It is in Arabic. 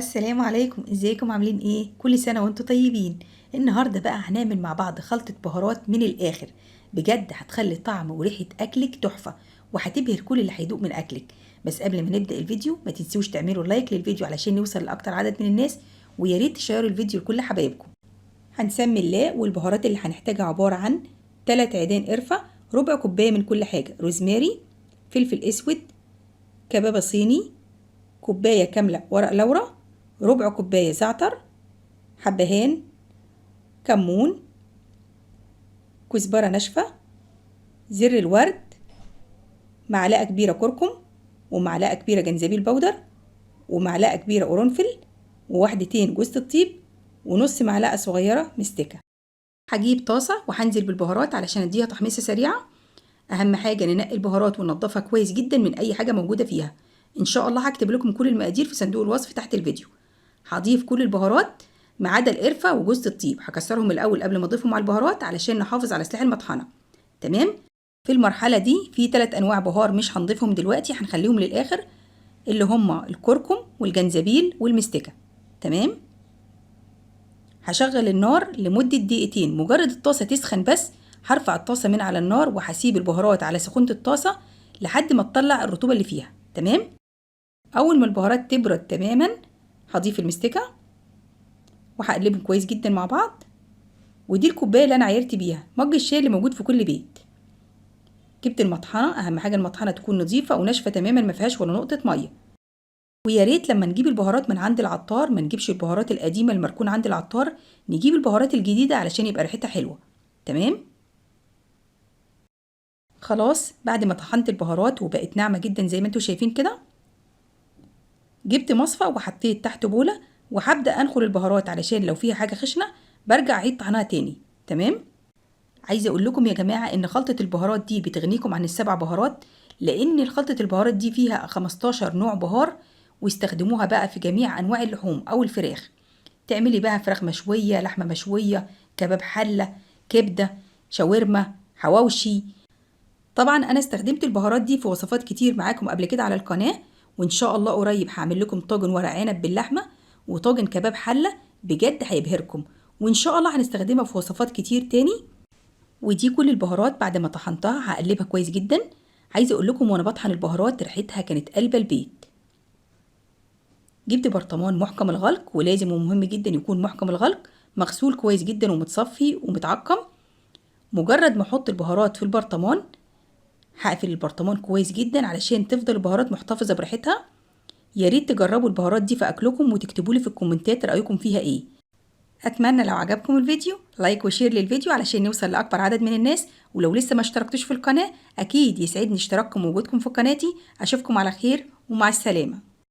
السلام عليكم، ازيكم عاملين ايه؟ كل سنة وانتم طيبين. النهاردة بقى هنعمل مع بعض خلطة بهارات من الآخر. بجد هتخلي طعم وريحة أكلك تحفة، وهتبهر كل اللي هيدوق من أكلك. بس قبل ما نبدأ الفيديو ما تنسوش تعملوا لايك للفيديو علشان نوصل لأكتر عدد من الناس، ويا ريت تشيروا الفيديو لكل حبايبكم. هنسمي الله، والبهارات اللي هنحتاجها عبارة عن 3 عيدان قرفة، ربع كوباية من كل حاجة روزماري، فلفل اسود، كبابة صيني، كوباية كاملة ورق لورا، ربع كوباية زعتر، حبهان، كمون، كزبرة ناشفة، زر الورد، معلقة كبيرة كركم، ومعلقة كبيرة جنزبيل بودر، ومعلقة كبيرة قرنفل، وواحدتين جوز الطيب، ونص معلقة صغيرة مستكة. هجيب طاسة وهنزل بالبهارات علشان اديها تحميصة سريعة. اهم حاجة ننقي البهارات وننضفها كويس جدا من اي حاجة موجودة فيها. ان شاء الله هكتب لكم كل المقادير في صندوق الوصف تحت الفيديو. هضيف كل البهارات ما عدا القرفة وجوز الطيب، هكسرهم الاول قبل ما اضيفهم على البهارات علشان نحافظ على سلاح المطحنة. تمام. في المرحلة دي في 3 انواع بهار مش هنضيفهم دلوقتي، هنخليهم للاخر، اللي هما الكركم والجنزبيل والمستكة. تمام. هشغل النار لمدة دقيقتين، مجرد الطاسة تسخن بس هرفع الطاسة من على النار وهسيب البهارات على سخونة الطاسة لحد ما تطلع الرطوبة اللي فيها. تمام. اول ما البهارات تبرد تماما هضيف المستكة وهقلبهم كويس جدا مع بعض. ودي الكوبايه اللي انا عايرت بيها مج الشاي اللي موجود في كل بيت. جبت المطحنه، اهم حاجه المطحنه تكون نظيفه وناشفه تماما ما فيهاش ولا نقطه ميه. ويا ريت لما نجيب البهارات من عند العطار ما نجيبش البهارات القديمه المركونه عند العطار، نجيب البهارات الجديده علشان يبقى ريحتها حلوه. تمام. خلاص بعد ما طحنت البهارات وبقت ناعمه جدا زي ما انتم شايفين كده، جبت مصفى وحطيت تحت بوله وهبدا انخل البهارات علشان لو فيها حاجه خشنه برجع اعيد طحنها تاني. تمام. عايزه اقول لكم يا جماعه ان خلطه البهارات دي بتغنيكم عن ال7 بهارات، لان خلطه البهارات دي فيها 15 نوع بهار، واستخدموها بقى في جميع انواع اللحوم او الفراخ. تعملي بقى فراخ مشويه، لحمه مشويه، كباب حله، كبده، شاورما، حواوشي. طبعا انا استخدمت البهارات دي في وصفات كتير معاكم قبل كده على القناه، وان شاء الله قريب هعمل لكم طاجن ورق عنب باللحمه وطاجن كباب حله، بجد هيبهركم. وان شاء الله هنستخدمها في وصفات كتير تاني. ودي كل البهارات بعد ما طحنتها هقلبها كويس جدا. عايزه اقول لكم وانا بطحن البهارات ريحتها كانت قلب البيت. جبت برطمان محكم الغلق، ولازم ومهم جدا يكون محكم الغلق، مغسول كويس جدا ومتصفي ومتعقم. مجرد ما احط البهارات في البرطمان هقفل البرطمان كويس جدا علشان تفضل البهارات محتفظه بريحتها. يا ريت تجربوا البهارات دي في اكلكم وتكتبوا لي في الكومنتات رايكم فيها ايه. اتمنى لو عجبكم الفيديو لايك وشير للفيديو علشان نوصل لاكبر عدد من الناس، ولو لسه ما اشتركتوش في القناه اكيد يسعدني اشتراككم ووجودكم في قناتي. اشوفكم على خير ومع السلامه.